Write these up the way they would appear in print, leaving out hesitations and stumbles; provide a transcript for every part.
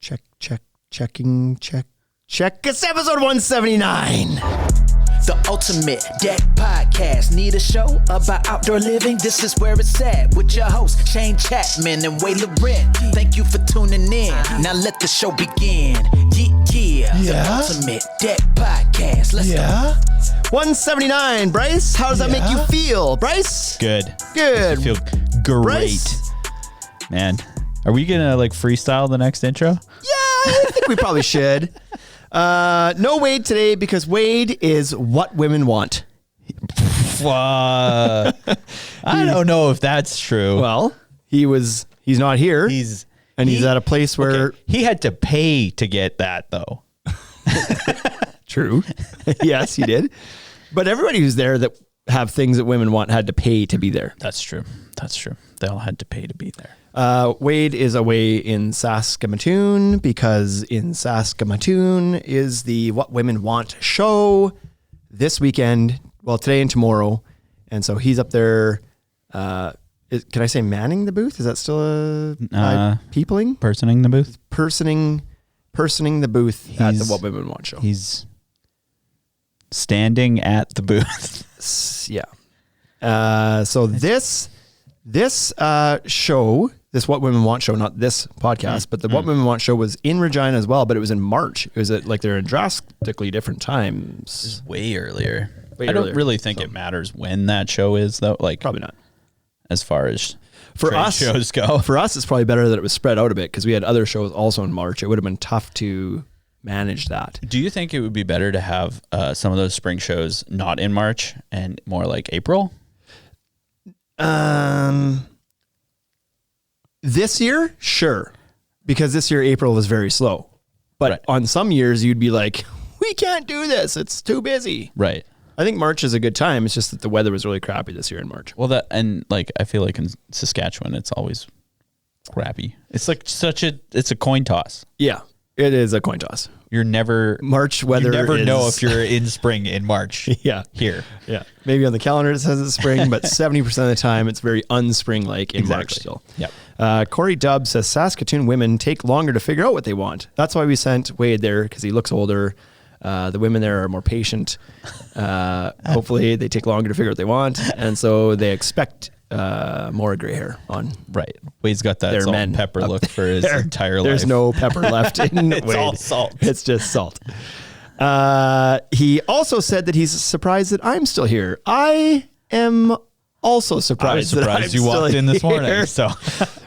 Check. It's episode 179. The Ultimate Deck Podcast. Need a show about outdoor living? This is where it's at with your hosts, Shane Chapman and Way Laurent. Thank you for tuning in. Now let the show begin. Yeah. The Ultimate Deck Podcast. Let's go. 179. Bryce, how does that make you feel? Bryce? Good. Good. I feel great. Bryce? Man, are we going to like freestyle the next intro? Yeah, I think we probably should. No Wade today because Wade is what women want. I don't know if that's true. Well, he's not here. He's at a place where he had to pay to get that though. True. Yes, he did. But everybody who's there that have things that women want had to pay to be there. That's true. They all had to pay to be there. Wade is away in Saskatoon because in Saskatoon is the What Women Want show this weekend. Well, today and tomorrow. And so he's up there. Can I say manning the booth? Is that still peopling? Personing the booth? Personing the booth at the What Women Want show. He's standing at the booth. Yeah. So this show, this What Women Want show, not this podcast, but the What Women Want show was in Regina as well, but it was in March. It was they're in drastically different times. This is way earlier. I don't really think it matters when that show is though. Like probably not. As far as for us shows go. For us, it's probably better that it was spread out a bit because we had other shows also in March. It would have been tough to manage that. Do you think it would be better to have some of those spring shows not in March and more like April? This year, sure, because this year April was very slow. But on some years, you'd be like, we can't do this. It's too busy. Right. I think March is a good time. It's just that the weather was really crappy this year in March. Well, I feel like in Saskatchewan, it's always crappy. It's like it's a coin toss. Yeah, it is a coin toss. March weather. You never know if you're in spring in March. Yeah. Here. Yeah. Maybe on the calendar it says it's spring, but 70% of the time it's very unspring-like in March still. Yep. Corey Dubb says Saskatoon women take longer to figure out what they want. That's why we sent Wade there because he looks older. The women there are more patient. Hopefully they take longer to figure out what they want. And so they expect more gray hair on. Right. Wade's got that salt and pepper look for his entire life. There's no pepper left in It's Wade. all salt. It's just salt. He also said that he's surprised that I'm still here. I am also surprised. I was surprised you walked in this morning. So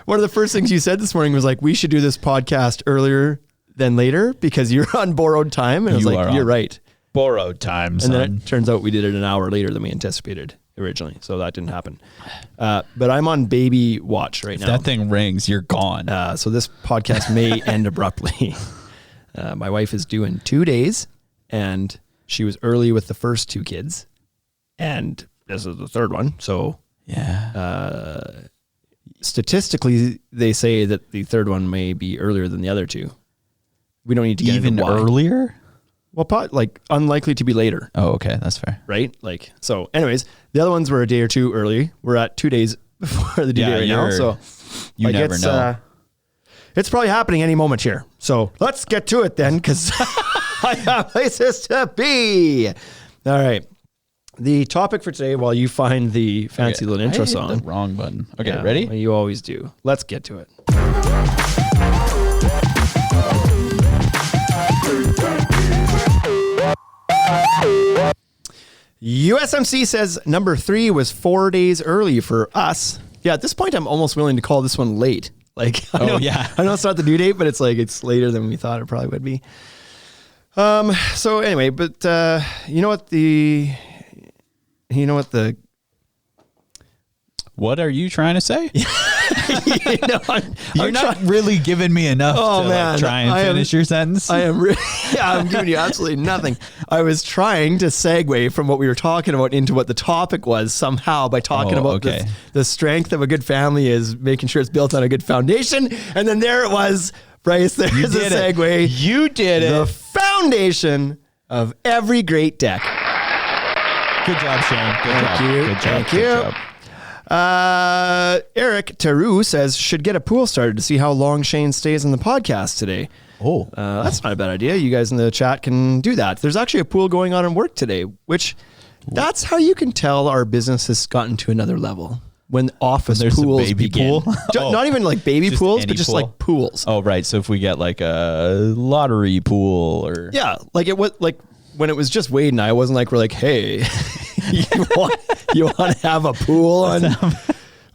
one of the first things you said this morning was like, we should do this podcast earlier than later because you're on borrowed time. And I was like, you're right. Borrowed time. And then it turns out we did it an hour later than we anticipated originally. So that didn't happen. But I'm on baby watch right now. If that thing rings, you're gone. So this podcast may end abruptly. My wife is due in 2 days and she was early with the first two kids. And this is the third one. So yeah. Statistically, they say that the third one may be earlier than the other two. We don't need to get even into why. Earlier? Well, like unlikely to be later. Oh, okay. That's fair. Right? Like, so anyways, the other ones were a day or two early. We're at 2 days before the due date right now. So you never know. It's probably happening any moment here. So let's get to it then, because I have places to be. All right. The topic for today, while you find the fancy little intro song. The wrong button. Okay, ready? Well, you always do. Let's get to it. USMC says number 3 was 4 days early for us. Yeah, at this point, I'm almost willing to call this one late. Like, I know it's not the due date, but it's like it's later than we thought it probably would be. So anyway, but what are you trying to say? You're not really giving me enough to try and finish your sentence. I am I'm giving you absolutely nothing. I was trying to segue from what we were talking about into what the topic was somehow by talking about the strength of a good family is making sure it's built on a good foundation. And then there it was, Bryce, there's a segue. You did it. The foundation of every great deck. Good job, Shane. Good job. Thank you. Eric Teru says, should get a pool started to see how long Shane stays on the podcast today. Oh, That's not a bad idea. You guys in the chat can do that. There's actually a pool going on in work today, which that's how you can tell our business has gotten to another level. When office there's a pools baby begin. pool? Not even like baby Just pools, any but just pool? like pools. oh, right. So if we get like a lottery pool or Yeah, like it was like when it was just Wade and I, wasn't like we're like, hey, you want to have a pool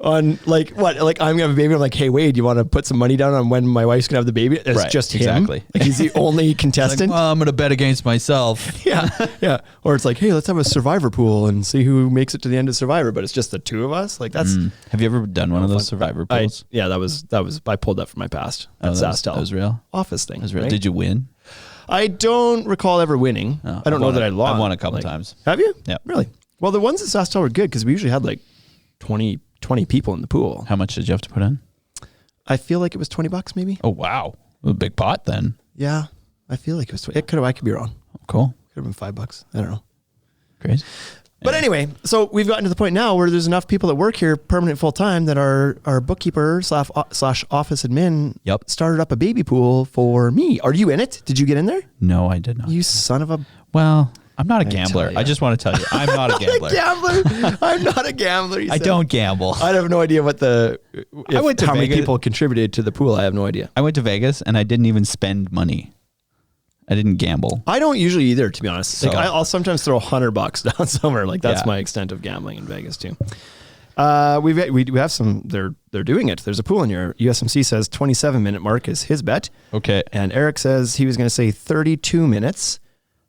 on like what? Like I'm gonna have a baby. I'm like, hey Wade, you want to put some money down on when my wife's gonna have the baby? It's Right, just him. exactly. Like he's the only contestant. well, I'm gonna bet against myself. yeah. Or it's like, hey, let's have a Survivor pool and see who makes it to the end of Survivor. But it's just the two of us. Like that's. Have you ever done one of those Survivor pools? That was. I pulled that from my past. That's that was real. office thing. That was real. right? Did you win? I don't recall ever winning. Oh, I don't know that I lost. I've won a couple times. Have you? Yeah. Really? Well, the ones at Sastel were good because we usually had like 20 people in the pool. How much did you have to put in? I feel like it was $20 maybe. Oh wow, a big pot then. Yeah. I feel like it was 20. I could be wrong. Cool. Could have been $5. I don't know. Great. But anyway, so we've gotten to the point now where there's enough people that work here permanent full time that our bookkeeper slash office admin Yep. started up a baby pool for me. Are you in it? Did you get in there? No, I did not. You son of a Well, I'm not a gambler. tell ya. I just want to tell you, I'm not a gambler. gambler. I'm not a gambler. I don't gamble. I have no idea what I went to how many Vegas. people contributed to the pool. I have no idea. I went to Vegas and I didn't even spend money. I didn't gamble. I don't usually either, to be honest. Like So- I'll sometimes throw $100 down somewhere. Like that's Yeah. my extent of gambling in Vegas too. We have some. They're doing it. There's a pool in here. USMC says 27-minute mark is his bet, Okay. and Eric says he was going to say 32 minutes.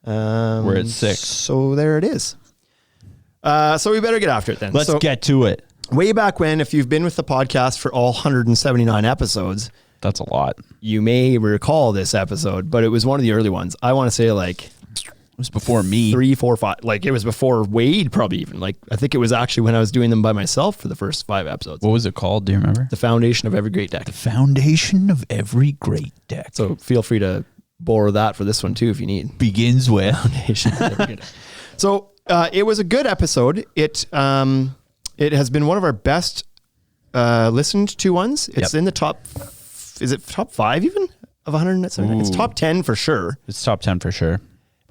We're at 6. So there it is. So we better get after it then. Let's So get to it. way back when, if you've been with the podcast for all 179 episodes, That's a lot. you may recall this episode, but it was one of the early ones. I want to say like It was before me. 3, 4, 5. Like it was before Wade, probably even. Like I think it was actually when I was doing them by myself for the first 5 episodes. What was it called? Do you remember? The foundation of every great deck. Foundation of every great deck. So feel free to borrow that for this one too if you need. Begins with Foundation of every great deck. So it was a good episode. It has been one of our best listened to ones. It's Yep. in the top. Is it top 5 even of 179? It's top 10 for sure. it's top 10 for sure.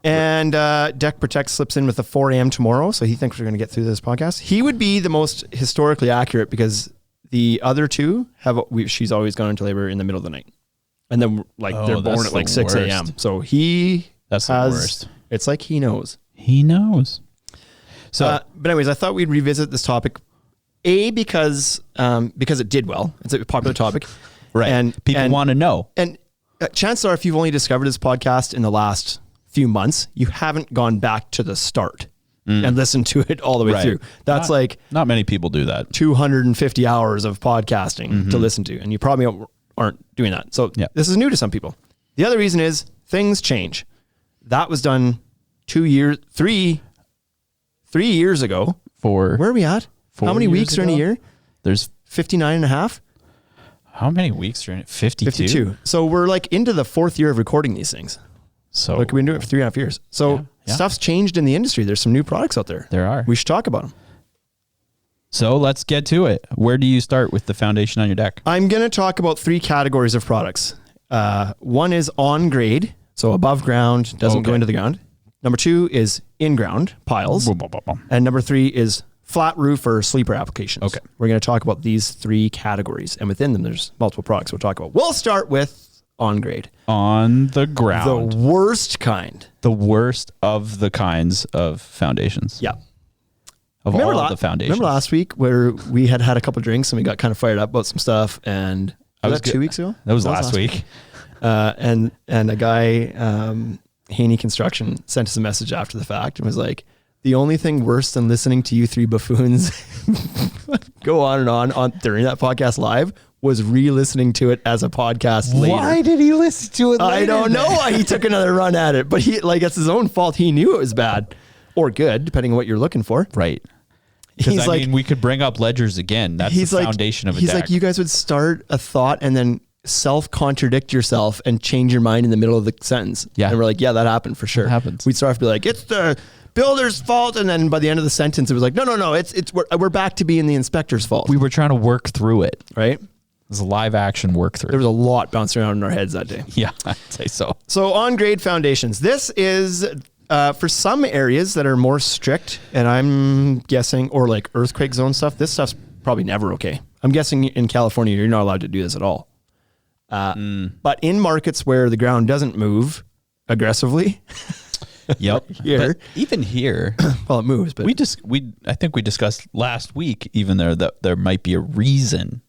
And Deck Protect slips in with a 4 a.m. tomorrow, so he thinks we're going to get through this podcast. He would be the most historically accurate because the other two she's always gone into labor in the middle of the night, and then they're born that's at like the 6 a.m. worst. So he That's the worst. It's like he knows. He knows. So But anyways, I thought we'd revisit this topic. Because it did well. It's a popular topic, right. And people want to know. And chances are, if you've only discovered this podcast in the last few months, you haven't gone back to the start and listened to it all the way Right. through. That's like Not many people do that. 250 hours of podcasting to listen to, and you probably aren't doing that. So Yeah. this is new to some people. The other reason is things change. That was done 3 years ago. For Where are we at? 4 How many years weeks are in a ago? year? There's 59 and a half? how many weeks are in it? 52. 52. So we're like into the 4th year of recording these things. So Like we've been doing it for 3.5 years. So Yeah. stuff's changed in the industry. There's some new products out there. There are. We should talk about them. So let's get to it. Where do you start with the foundation on your deck? I'm going to talk about 3 categories of products. One is on grade, so above ground, doesn't go Okay. into the ground. Number 2 is in ground, piles. Boom, boom, boom, boom. And number 3 is flat roof or sleeper applications. Okay. We're going to talk about these 3 categories. And within them, there's multiple products we'll talk about. We'll start with on grade. On the ground. The worst kind. The worst of the kinds of foundations. Yeah. Of all of the foundations. Remember last week where we had a couple of drinks and we got kind of fired up about some stuff, and was that 2 weeks ago? That was last week. And a guy, Haney Construction, sent us a message after the fact and was like, the only thing worse than listening to you 3 buffoons go on and on during that podcast live was re-listening to it as a podcast later. Why did he listen to it later? I don't know why he took another run at it, but it's his own fault. He knew it was bad or good, depending on what you're looking for. Right. Because He's I mean, we could bring up ledgers again. That's the foundation of a He's deck. like, you guys would start a thought and then self-contradict yourself and change your mind in the middle of the sentence. Yeah. And we're like, yeah, that happened for sure. That happens. We'd start off be like, it's the builder's fault. And then by the end of the sentence, it was like, no, we're back to being the inspector's fault. We were trying to work through it. Right? It was a live action work through. There was a lot bouncing around in our heads that day. Yeah, I'd say so. So on grade foundations, this is for some areas that are more strict, and I'm guessing, or like earthquake zone stuff, this stuff's probably never okay. I'm guessing in California, you're not allowed to do this at all. But in markets where the ground doesn't move aggressively, Yep. here, But even here, well, it moves, but I think we discussed last week even there that there might be a reason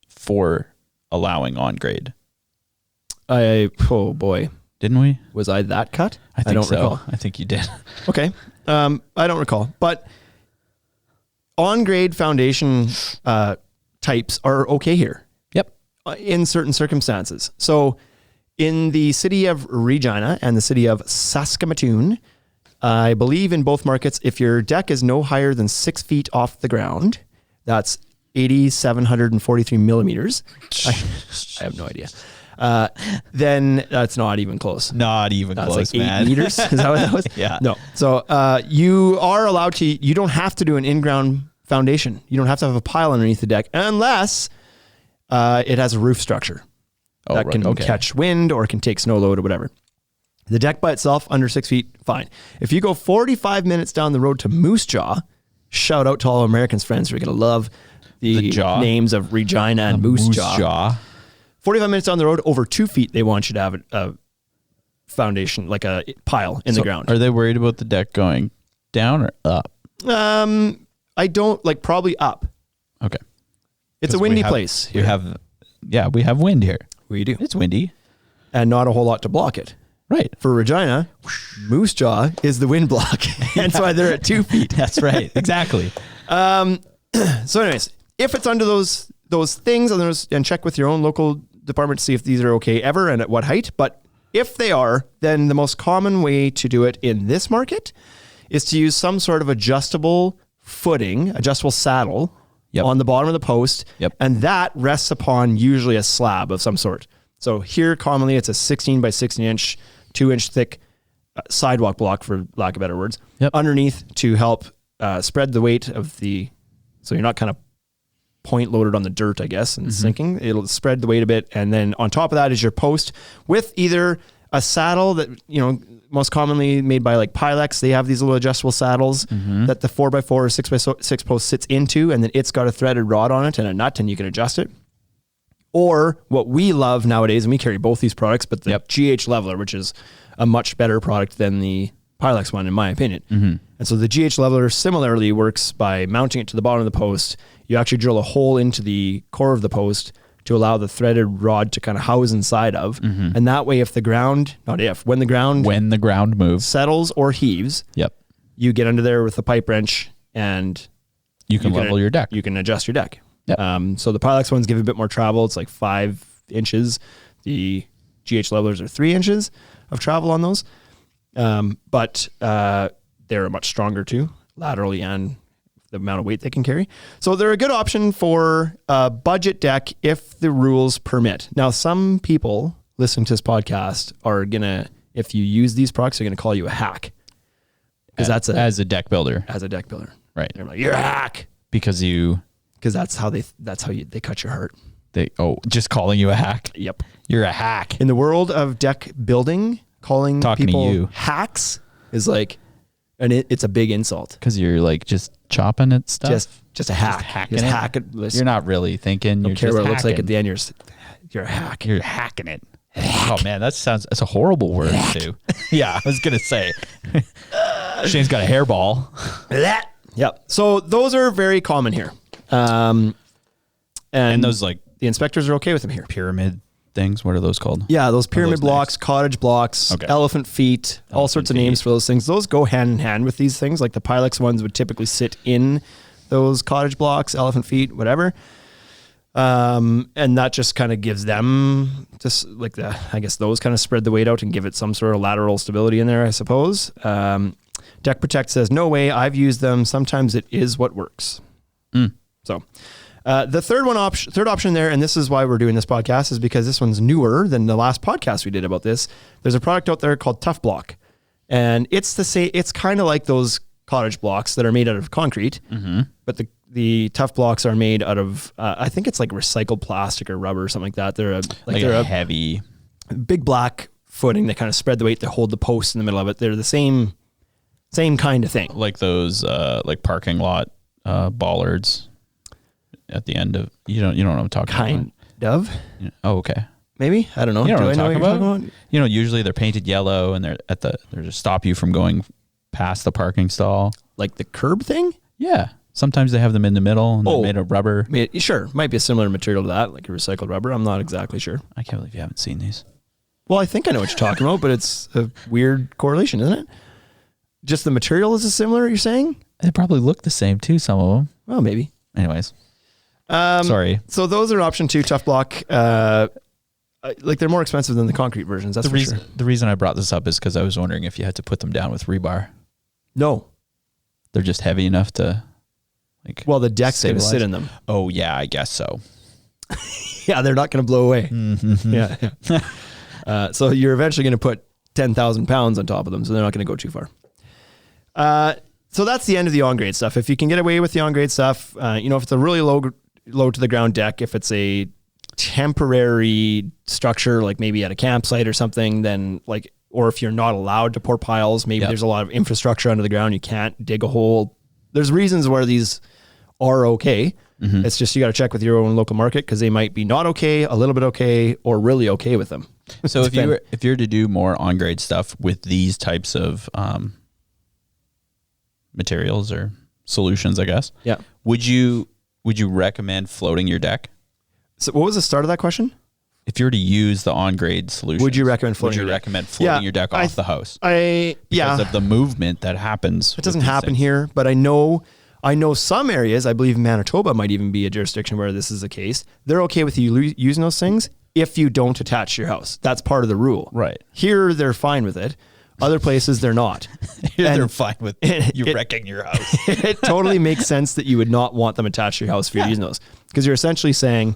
for allowing on grade. oh boy, Didn't we? was I that cut? I think don't so. recall. I think you did. Okay. I don't recall, but on grade foundation types are okay here. Yep. In certain circumstances. So in the city of Regina and the city of Saskatoon, I believe in both markets, if your deck is no higher than 6 feet off the ground, that's 8,743 millimeters. I have no idea. Then that's not even close. Not even That's close, like 8 man. meters. Is that what that was? Yeah. No. So you are allowed to, you don't have to do an in-ground foundation. You don't have to have a pile underneath the deck unless it has a roof structure that can catch wind or can take snow load or whatever. The deck by itself, under 6 feet, fine. If you go 45 minutes down the road to Moose Jaw, shout out to all Americans friends. We're going to love the names of Regina and Moose Jaw. 45 minutes down the road, over 2 feet, they want you to have a foundation, like a pile in the ground. Are they worried about the deck going down or up? I don't, like, probably up. Okay. It's a windy place here. We have wind here. We do. It's windy. And not a whole lot to block it. Right. For Regina, Moose Jaw is the wind block. That's why they're at 2 feet. That's right. Exactly. So anyways, if it's under those things and check with your own local department to see if these are okay ever and at what height. But if they are, then the most common way to do it in this market is to use some sort of adjustable footing, adjustable saddle on the bottom of the post. Yep. And that rests upon usually a slab of some sort. So here commonly it's a 16 by 16 inch, 2 inch thick sidewalk block, for lack of better words, underneath to help spread the weight of so you're not kind of point loaded on the dirt, I guess, and sinking. It'll spread the weight a bit. And then on top of that is your post with either a saddle that, most commonly made by like Pilex. They have these little adjustable saddles that the 4x4 or 6x6 post sits into, and then it's got a threaded rod on it and a nut, and you can adjust it. Or what we love nowadays, and we carry both these products, but the GH Leveler, which is a much better product than the Pilex one, in my opinion. And so the GH Leveler similarly works by mounting it to the bottom of the post. You actually drill a hole into the core of the post to allow the threaded rod to kind of house inside of. And that way, when the ground moves, settles or heaves, you get under there with the pipe wrench and you can level your deck. You can adjust your deck. So the Pilex ones give a bit more travel. It's like 5 inches. The GH Levelers are 3 inches of travel on those. But they're much stronger too, laterally and the amount of weight they can carry. So they're a good option for a budget deck if the rules permit. Now, some people listening to this podcast are if you use these products, they're going to call you a hack. As a deck builder. As a deck builder. Right. They're like, you're a hack. Because that's how they cut your heart. Just calling you a hack? Yep. You're a hack. In the world of deck building, calling people hacks is like, it's a big insult. Because you're like just chopping at stuff? Just a hack. Just hacking it? You're not really thinking. Don't care what it looks like at the end. You're a hack. You're hacking it. Oh man, that's a horrible word too. Yeah, I was going to say. Shane's got a hairball. Yep. So those are very common here. And those the inspectors are okay with them here. Pyramid things, what are those called? Yeah, those pyramid blocks, cottage blocks, elephant feet, all sorts of names for those things. Those go hand in hand with these things. Like the Pilex ones would typically sit in those cottage blocks, elephant feet, whatever. And that just kind of gives them those kind of spread the weight out and give it some sort of lateral stability in there, I suppose. Deck Protect says, no way, I've used them. Sometimes it is what works. So the third option there, and this is why we're doing this podcast, is because this one's newer than the last podcast we did about this. There's a product out there called Tough Block. And it's the same. It's kind of like those cottage blocks that are made out of concrete, but the tough blocks are made out of I think it's like recycled plastic or rubber or something like that. They're a heavy, big black footing that kind of spread the weight to hold the post in the middle of it. They're the same kind of thing. like those like parking lot bollards at the end of you know what I'm talking Kind of. about. Oh, okay. Maybe, I don't know. You know Do what I I'm know talking what you're about? You know, usually they're painted yellow and they're to stop you from going past the parking stall. Like the curb thing? Yeah. Sometimes they have them in the middle and they're made of rubber. I mean, sure, might be a similar material to that, like a recycled rubber. I'm not exactly sure. I can't believe you haven't seen these. Well, I think I know what you're talking about, but it's a weird correlation, isn't it? Just the material is similar, you're saying? They probably look the same too, some of them. Well, maybe. Anyways. Sorry. So those are option 2, tough block. Like they're more expensive than the concrete versions. That's for sure. The reason I brought this up is because I was wondering if you had to put them down with rebar. No. They're just heavy enough to like. Well, the deck's going to stabilize. sit in them. Oh yeah, I guess so. Yeah, they're not going to blow away. Yeah. So you're eventually going to put 10,000 pounds on top of them, so they're not going to go too far. So that's the end of the on-grade stuff. If you can get away with the on-grade stuff, if it's a really low to the ground deck, if it's a temporary structure, like maybe at a campsite or something, then or if you're not allowed to pour piles, maybe there's a lot of infrastructure under the ground. You can't dig a hole. There's reasons where these are okay. It's just, you got to check with your own local market, because they might be not okay, a little bit okay, or really okay with them. So if you're to do more on-grade stuff with these types of materials or solutions, I guess. Yeah. Would you recommend floating your deck? So what was the start of that question? If you're to use the on-grade solution, Would you recommend floating your deck? your deck off the house? Because of the movement that happens. It doesn't happen here, but I know some areas, I believe Manitoba might even be a jurisdiction where this is the case. They're okay with you using those things if you don't attach to your house. That's part of the rule. Right. Here, they're fine with it. Other places, they're not. They're fine with you wrecking your house. It totally makes sense that you would not want them attached to your house if you're using those. Because you're essentially saying,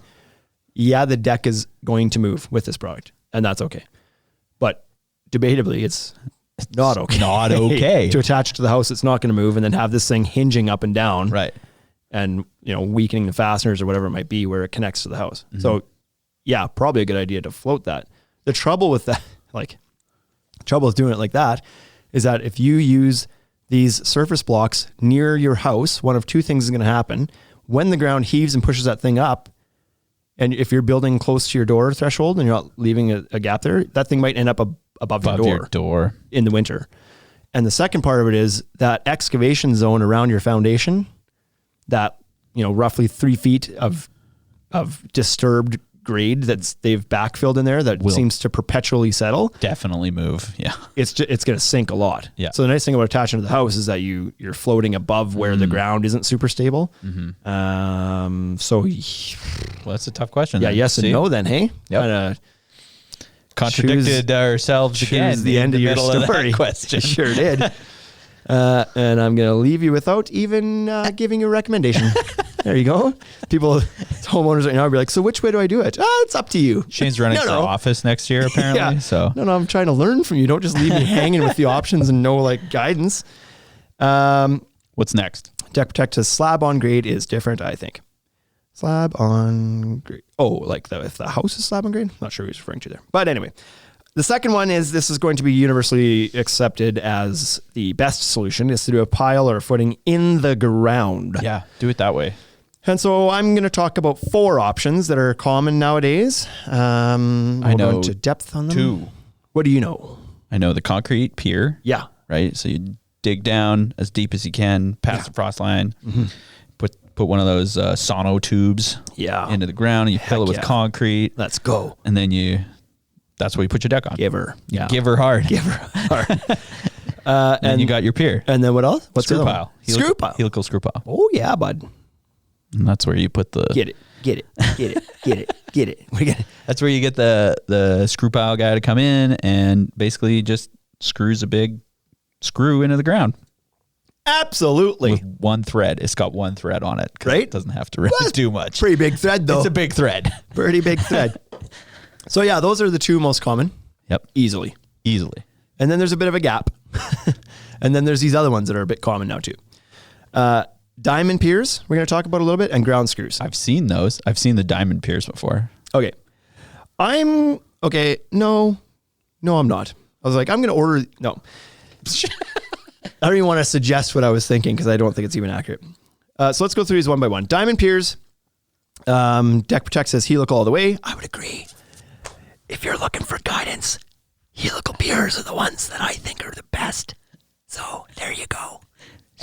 yeah, the deck is going to move with this product, and that's okay. But debatably, it's not okay. Not okay. To attach to the house, it's not going to move, and then have this thing hinging up and down. Right. And, weakening the fasteners or whatever it might be where it connects to the house. So, yeah, probably a good idea to float that. The trouble with that, trouble with doing it like that, is that if you use these surface blocks near your house, one of two things is going to happen. When the ground heaves and pushes that thing up, and if you're building close to your door threshold and you're not leaving a gap there, that thing might end up above your door in the winter. And the second part of it is that excavation zone around your foundation, that, roughly 3 feet of disturbed grade they've backfilled in there that seems to perpetually settle. Definitely move. Yeah. It's going to sink a lot. Yeah. So the nice thing about attaching to the house is that you're floating above where the ground isn't super stable. So well, that's a tough question. Yeah. Yes and no then, hey? Yep. Contradicted ourselves again. The end of your story. That question. Sure did. And I'm going to leave you without even giving you a recommendation. There you go. Homeowners right now will be like, so which way do I do it? It's up to you. Shane's running for office next year, apparently. Yeah. So No, I'm trying to learn from you. Don't just leave me hanging with the options and no guidance. What's next? Deck Protect to slab on grade is different, I think. Slab on grade. Oh, if the house is slab on grade? Not sure who he's referring to there. But anyway, the second one is, this is going to be universally accepted as the best solution, is to do a pile or a footing in the ground. Yeah, do it that way. And so I'm going to talk about 4 options that are common nowadays. I know into depth on them. 2. What do you know? I know the concrete pier. Yeah. Right. So you dig down as deep as you can, past the frost line, put one of those sono tubes into the ground, and you fill it with concrete. Let's go. And then that's where you put your deck on. Give her. Yeah. Give her hard. Give her hard. And you got your pier. And then what else? What's screw the pile? Screw pile. Helical screw pile. Oh yeah, bud. And that's where you put the... Get it. That's where you get the screw pile guy to come in and basically just screws a big screw into the ground. Absolutely. With one thread. It's got one thread on it. Right. It doesn't have to really do much. Pretty big thread though. It's a big thread. Pretty big thread. So yeah, those are the 2 most common. Yep. Easily. And And then there's a bit of a gap. And then there's these other ones that are a bit common now too. Diamond piers, we're going to talk about a little bit, and ground screws. I've seen those. I've seen the diamond piers before. Okay. No, I'm not. I was like, I'm going to order. No. I don't even want to suggest what I was thinking because I don't think it's even accurate. So let's go through these one by one. Diamond piers. Deck Protect says helical all the way. I would agree. If you're looking for guidance, helical piers are the ones that I think are the best. So there you go.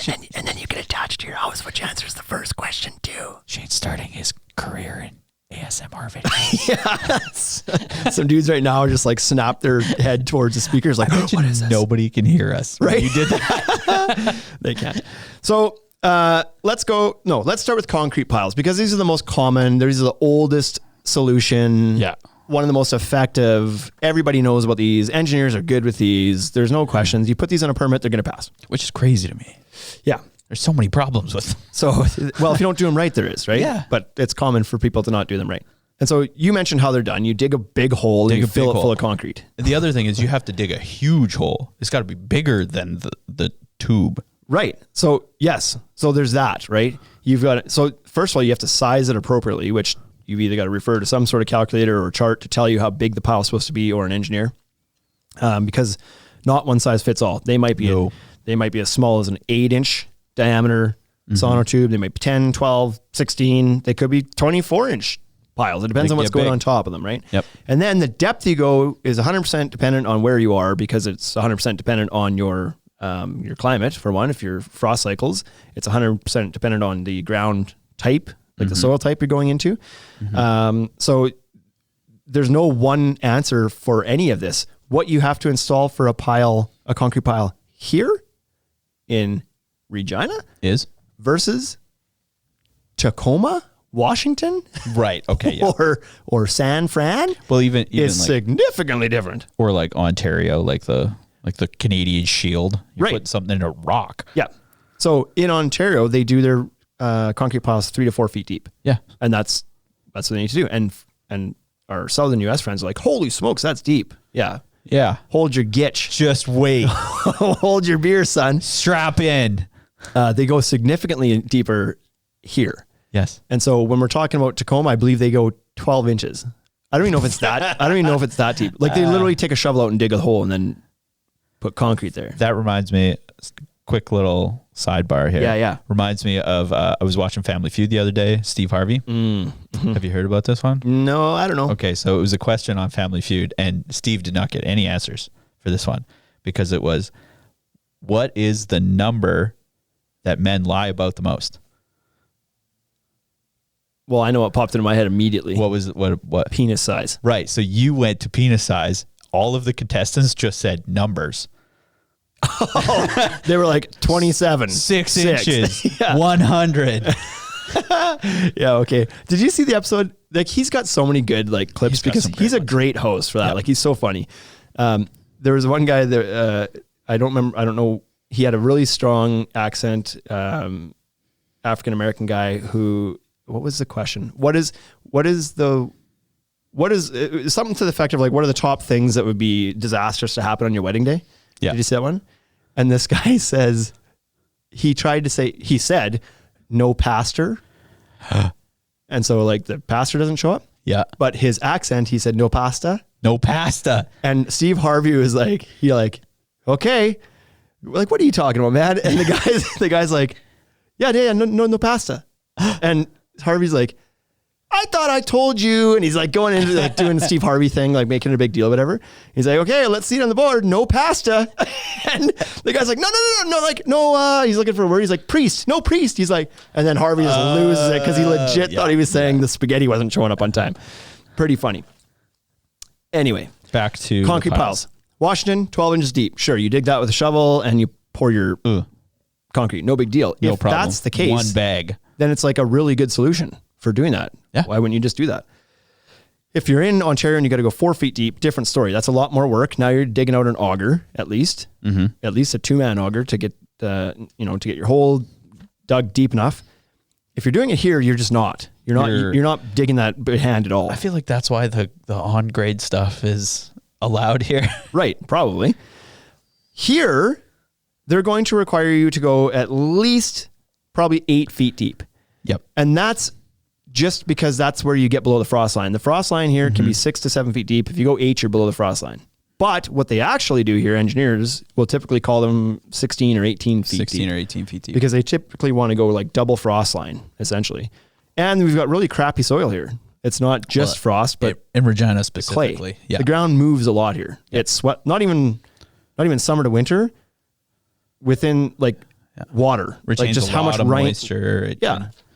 And then you can attach to your house, which answers the first question too. Shane's starting his career in ASMR video. Yeah. Some dudes right now are just like snap their head towards the speakers like, what is this? Nobody can hear us. Right? You did that. They can't. So let's start with concrete piles because these are the most common. These are the oldest solution. Yeah. One of the most effective. Everybody knows about these. Engineers are good with these. There's no questions. You put these on a permit, they're going to pass. Which is crazy to me. Yeah. There's so many problems with them. So, well, if you don't do them right, there is, right? Yeah. But it's common for people to not do them right. And so you mentioned how they're done. You dig a big hole and you fill it full of concrete. The other thing is you have to dig a huge hole. It's got to be bigger than the tube. Right. So, yes. So there's that, right? So first of all, you have to size it appropriately, which you've either got to refer to some sort of calculator or chart to tell you how big the pile is supposed to be or an engineer. Because not one size fits all. They might be as small as an 8-inch diameter sonotube. They might be 10, 12, 16. They could be 24-inch piles. It depends on what's going on top of them, right? Yep. And then the depth you go is 100% dependent on where you are because it's 100% dependent on your climate, for one. If you're frost cycles, it's 100% dependent on the ground type, like the soil type you're going into. So there's no one answer for any of this. What you have to install for a concrete pile here in Regina is versus Tacoma, Washington, right? Okay, yeah. or San Fran. Well, even is significantly different. Or like Ontario, like the Canadian Shield. You right. Put something in a rock. Yeah. So in Ontario, they do their concrete piles 3 to 4 feet deep. Yeah, and that's what they need to do. And our southern U.S. friends are like, holy smokes, that's deep. Yeah. Yeah. Hold your gitch. Just wait. Hold your beer, son. Strap in. They go significantly deeper here. Yes. And so when we're talking about Tacoma, I believe they go 12 inches. I don't even know if it's that. I don't even know if it's that deep. Like they literally take a shovel out and dig a hole and then put concrete there. That reminds me, quick little sidebar here. Yeah. Reminds me of, I was watching Family Feud the other day, Steve Harvey. Have you heard about this one? No, I don't know. Okay, so it was a question on Family Feud, and Steve did not get any answers for this one because it was, what is the number that men lie about the most? Well, I know what popped into my head immediately. What was what? Penis size. Right. So you went to penis size. All of the contestants just said numbers. Oh, they were like 27, 6 inches, yeah. 100. Yeah. Okay. Did you see the episode? Like he's got so many good like clips because he's a great host for that. Yeah. Like he's so funny. There was one guy there. I don't know. He had a really strong accent. African-American guy who, what was the question? What is something to the effect of like, what are the top things that would be disastrous to happen on your wedding day? Yeah. Did you see that one? And this guy says, he said, no pastor. And so like the pastor doesn't show up. Yeah. But his accent, he said, no pasta. No pasta. And Steve Harvey was like, okay. Like, what are you talking about, man? And the guy's like, yeah, no pasta. And Harvey's like, I thought I told you. And he's like going into like doing the Steve Harvey thing, like making it a big deal, whatever. He's like, okay, let's see it on the board. No pasta. And the guy's like, no. He's looking for a word. He's like, priest, no priest. He's like, and then Harvey just loses it because he legit thought he was saying the spaghetti wasn't showing up on time. Pretty funny. Anyway, back to concrete piles. Washington, 12 inches deep. Sure, you dig that with a shovel and you pour your concrete. No big deal. No if problem. That's the case. One bag. Then it's like a really good solution for doing that. Yeah. Why wouldn't you just do that? If you're in Ontario and you got to go 4 feet deep, different story. That's a lot more work. Now you're digging out an auger, at least a 2-man auger to get, to get your hole dug deep enough. If you're doing it here, you're just not. You're not digging that by hand at all. I feel like that's why the on grade stuff is allowed here. Right, probably. Here, they're going to require you to go at least probably 8 feet deep. Yep. And that's just because that's where you get below the frost line. The frost line here can be 6 to 7 feet deep. If you go 8, you're below the frost line. But what they actually do here, engineers will typically call them 16 or 18 feet 16 deep. or 18 feet deep. Because they typically want to go like double frost line, essentially. And we've got really crappy soil here. It's not just frost, but in Regina specifically. clay. Yeah. The ground moves a lot here. Yep. It's sweat, not even summer to winter, within like water. Retains like just a how lot much of rain. moisture.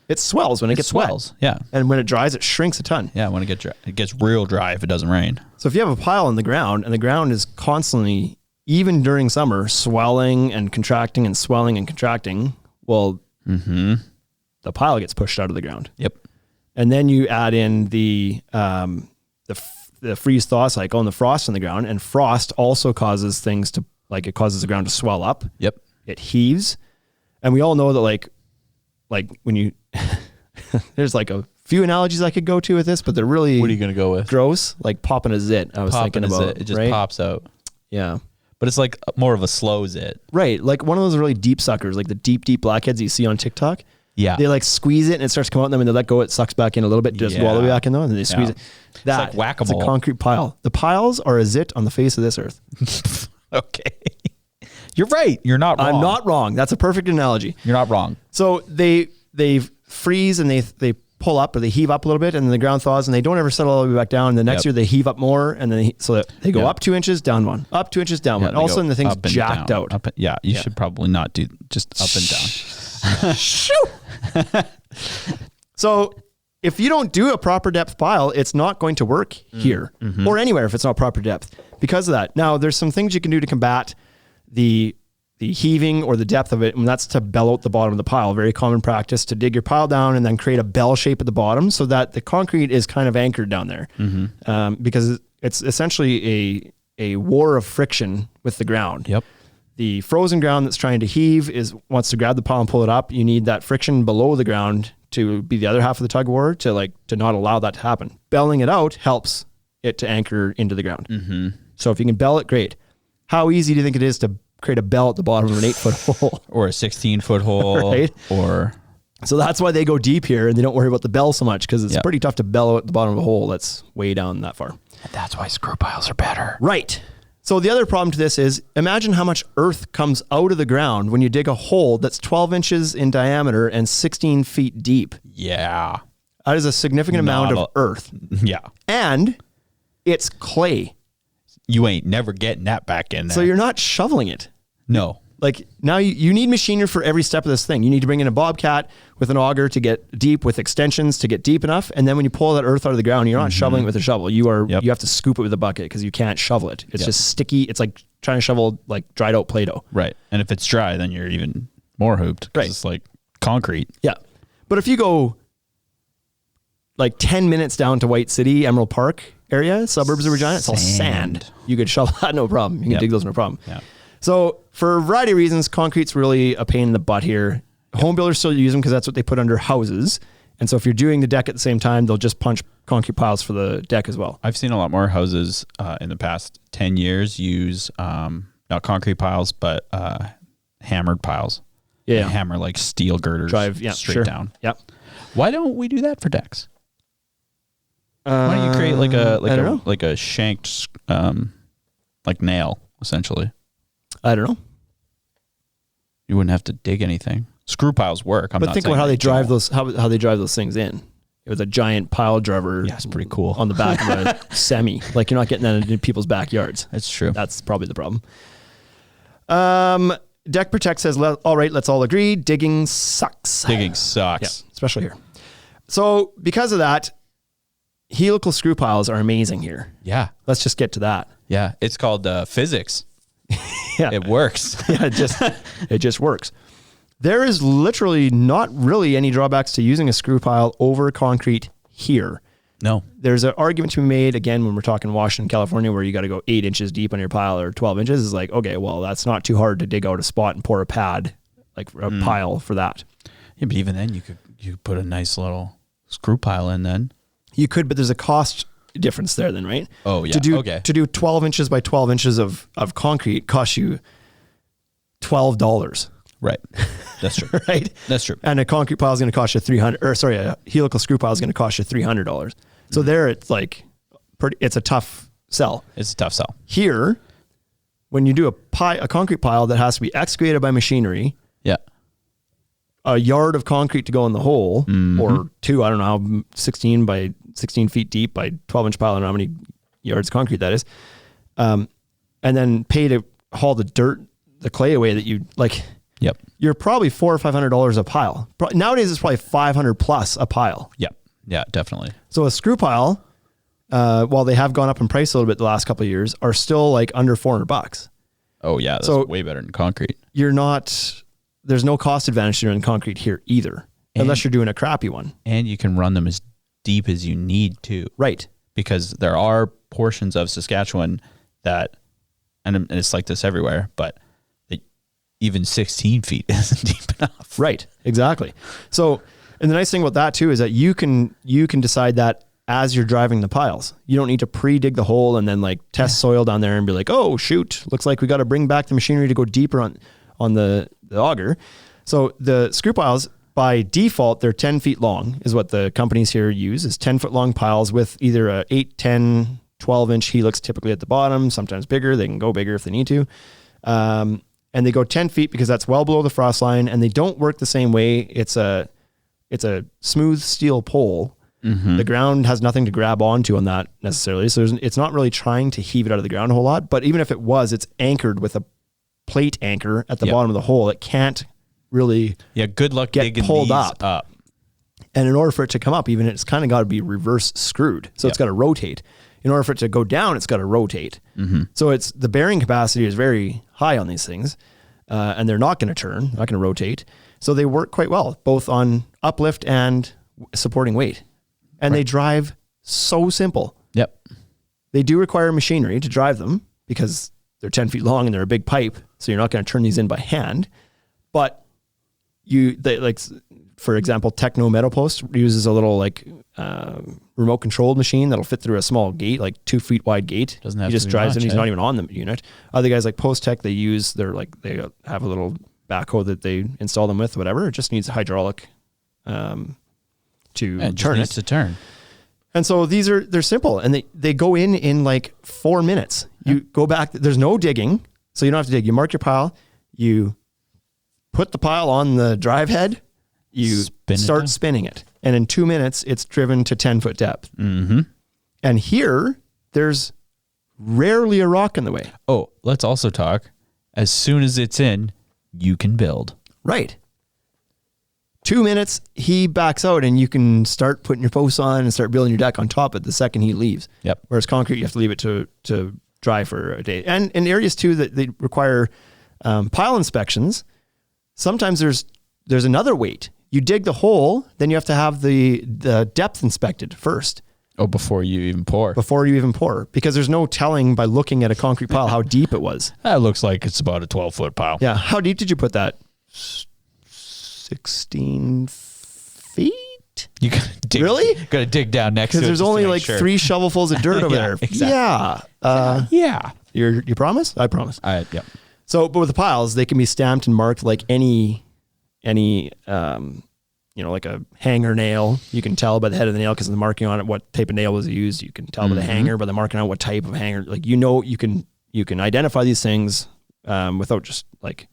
It swells when it gets swells. wet. Yeah. And when it dries, it shrinks a ton. Yeah, when it gets real dry if it doesn't rain. So if you have a pile in the ground and the ground is constantly, even during summer, swelling and contracting and swelling and contracting, well, the pile gets pushed out of the ground. Yep. And then you add in the freeze thaw cycle and the frost in the ground, and frost also causes things to, like, it causes the ground to swell up. Yep. It heaves. And we all know that like when you, there's like a few analogies I could go to with this, but they're really, What are you going to go with? gross, like popping a zit. I was thinking about it just right? pops out. Yeah. But it's like more of a slow zit. Right. Like one of those really deep suckers, like the deep blackheads you see on TikTok. Yeah. They like squeeze it and it starts to come out, and then when they let go, it sucks back in a little bit, just all the way back in though, and then they squeeze it. That, like whack-a-mole. It's a concrete pile. The piles are a zit on the face of this earth. Okay. You're right. You're not wrong. I'm not wrong. That's a perfect analogy. You're not wrong. So they freeze and they pull up, or they heave up a little bit, and then the ground thaws, and they don't ever settle all the way back down. And the next year they heave up more, and then so they go up 2 inches, down 1, up 2 inches, down 1. All of a sudden the thing's jacked out. You should probably not do just up and down. So if you don't do a proper depth pile, it's not going to work here or anywhere if it's not proper depth because of that. Now, there's some things you can do to combat the heaving or the depth of it, and that's to bellow out the bottom of the pile. Very common practice to dig your pile down and then create a bell shape at the bottom so that the concrete is kind of anchored down there, because it's essentially a war of friction with the ground. Yep. The frozen ground that's trying to heave wants to grab the pile and pull it up. You need that friction below the ground to be the other half of the tug of war to not allow that to happen. Belling it out helps it to anchor into the ground. So if you can bell it, great. How easy do you think it is to create a bell at the bottom of an 8-foot hole? Or a 16-foot hole. Right? Or... So that's why they go deep here and they don't worry about the bell so much, because it's pretty tough to bellow at the bottom of a hole that's way down that far. And that's why screw piles are better. Right. So the other problem to this is, imagine how much earth comes out of the ground when you dig a hole that's 12 inches in diameter and 16 feet deep. Yeah. That is a significant amount of earth. Yeah. And it's clay. You ain't never getting that back in there. So you're not shoveling it. No. Like now you need machinery for every step of this thing. You need to bring in a bobcat with an auger to get deep, with extensions to get deep enough. And then when you pull that earth out of the ground, you're not shoveling it with a shovel. You have to scoop it with a bucket because you can't shovel it. It's just sticky. It's like trying to shovel like dried out Play-Doh. Right. And if it's dry, then you're even more hooped. Right. It's like concrete. Yeah. But if you go like 10 minutes down to White City, Emerald Park area, suburbs of Regina, it's all sand. You could shovel that, no problem. You can dig those, no problem. Yeah. So for a variety of reasons, concrete's really a pain in the butt here. Home builders still use them because that's what they put under houses. And so if you're doing the deck at the same time, they'll just punch concrete piles for the deck as well. I've seen a lot more houses in the past 10 years use not concrete piles, but hammered piles. Yeah. Hammer like steel girders straight down. Yep. Why don't we do that for decks? Why don't you create like a shanked like nail, essentially? I don't know. You wouldn't have to dig anything. Screw piles work. But think about how they drive those how they drive those things in. With a giant pile driver. Yeah, it's pretty cool. On the back of a semi. Like you're not getting that in people's backyards. That's true. That's probably the problem. Deck Protect says, all right, let's all agree. Digging sucks. Digging sucks. Yeah, especially here. So because of that, helical screw piles are amazing here. Yeah. Let's just get to that. Yeah. It's called physics. Yeah. It works. Yeah, it just works. There is literally not really any drawbacks to using a screw pile over concrete here. No. There's an argument to be made, again, when we're talking Washington, California, where you got to go 8 inches deep on your pile or 12 inches. Is like, okay, well, that's not too hard to dig out a spot and pour a pad, like a pile for that. Yeah, but even then you could put a nice little screw pile in then. You could, but there's a cost difference there then, right? Oh, yeah. To do 12 inches by 12 inches of concrete costs you $12. Right. That's true. Right? That's true. And a concrete pile is going to cost you a helical screw pile is going to cost you $300. So there it's like, it's a tough sell. It's a tough sell. Here, when you do a concrete pile that has to be excavated by machinery, yeah, a yard of concrete to go in the hole, or two, I don't know how, 16 by 16 feet deep by 12-inch pile, I don't know how many yards of concrete that is, and then pay to haul the dirt, the clay away that you, like, yep, you're probably $400 or $500 a pile. Nowadays, it's probably 500 plus a pile. Yep. Yeah, definitely. So a screw pile, while they have gone up in price a little bit the last couple of years, are still like under $400. Oh yeah, that's way better than concrete. There's no cost advantage to doing concrete here either, unless you're doing a crappy one. And you can run them as deep as you need to. Right. Because there are portions of Saskatchewan that, and it's like this everywhere, but even 16 feet isn't deep enough. Right. Exactly. So, and the nice thing about that too is that you can decide that as you're driving the piles. You don't need to pre-dig the hole and then like test soil down there and be like, oh shoot, looks like we got to bring back the machinery to go deeper on the auger. So the screw piles by default, they're 10 feet long is what the companies here use, is 10 foot long piles with either a 8, 10, 12 inch helix typically at the bottom, sometimes bigger. They can go bigger if they need to. And they go 10 feet because that's well below the frost line, and they don't work the same way. It's a smooth steel pole. Mm-hmm. The ground has nothing to grab onto on that necessarily. So it's not really trying to heave it out of the ground a whole lot, but even if it was, it's anchored with a plate anchor at the bottom of the hole. It can't really good luck get digging pulled these up. And in order for it to come up, even it's kind of got to be reverse screwed. So it's got to rotate. In order for it to go down, it's got to rotate. Mm-hmm. So the bearing capacity is very high on these things, and they're not going to turn, not going to rotate. So they work quite well, both on uplift and supporting weight. And they drive so simple. Yep. They do require machinery to drive them because they're 10 feet long and they're a big pipe. So you're not going to turn these in by hand. But for example, Techno Metal Post uses a little remote controlled machine that'll fit through a small gate, like 2 feet wide gate. Doesn't have he just to be drives much, in. He's not even on the unit. Other guys like Post Tech, they have a little backhoe that they install them with, whatever. It just needs a hydraulic to turn it. To turn. And so they're simple, and they go in like 4 minutes. You go back, there's no digging, so you don't have to dig. You mark your pile, you put the pile on the drive head, you start spinning it. And in 2 minutes, it's driven to 10-foot depth. Mm-hmm. And here, there's rarely a rock in the way. Oh, let's also talk. As soon as it's in, you can build. Right. 2 minutes, he backs out and you can start putting your posts on and start building your deck on top of it the second he leaves. Yep. Whereas concrete, you have to leave it to dry for a day. And in areas too that they require pile inspections, sometimes there's another weight. You dig the hole, then you have to have the depth inspected first. Oh, before you even pour. Because there's no telling by looking at a concrete pile how deep it was. That looks like it's about a 12-foot pile. Yeah. How deep did you put that? 16 feet? You gotta dig. Really? Gotta dig down next to it. Because there's only like 3 shovelfuls of dirt over there. Exactly. Yeah. Yeah. You promise? I promise. Yeah. So, but with the piles, they can be stamped and marked like any like a hanger nail. You can tell by the head of the nail because the marking on it what type of nail was used. You can tell by the hanger, by the marking on what type of hanger. Like you can identify these things without just like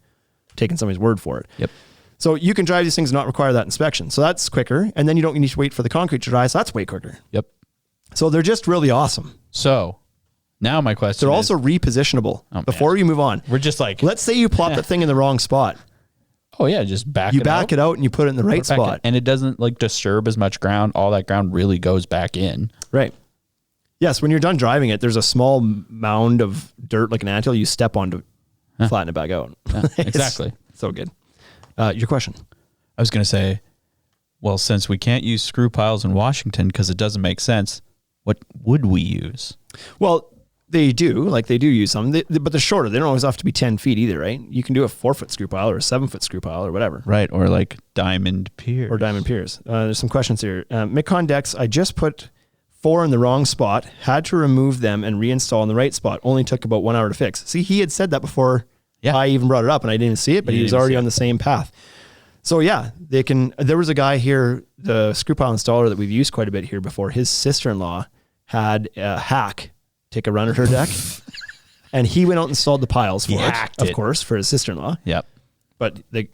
taking somebody's word for it. Yep. So you can drive these things and not require that inspection. So that's quicker. And then you don't need to wait for the concrete to dry. So that's way quicker. Yep. So they're just really awesome. So now my question They're also repositionable. Before you move on. We're just like, let's say you plop that thing in the wrong spot. Oh yeah, just back it out and you put it in the right spot. And it doesn't like disturb as much ground. All that ground really goes back in. Right. Yes, when you're done driving it, there's a small mound of dirt like an anthill you step on to flatten it back out. Yeah, exactly. So good. Your question. I was going to say, well, since we can't use screw piles in Washington because it doesn't make sense, what would we use? Well, they do use some, but they're shorter. They don't always have to be 10 feet either, right? You can do a 4-foot screw pile or a 7-foot screw pile or whatever. Right, or like diamond piers. There's some questions here. Micon decks, I just put 4 in the wrong spot, had to remove them and reinstall in the right spot. Only took about 1 hour to fix. See, he had said that before Yeah. I even brought it up and I didn't see it, but he was already on the same path. So yeah, they can. There was a guy here, the screw pile installer that we've used quite a bit here before. His sister-in-law had a hack take a run at her deck, and he went out and installed the piles for it, of course, for his sister-in-law. Yep. But the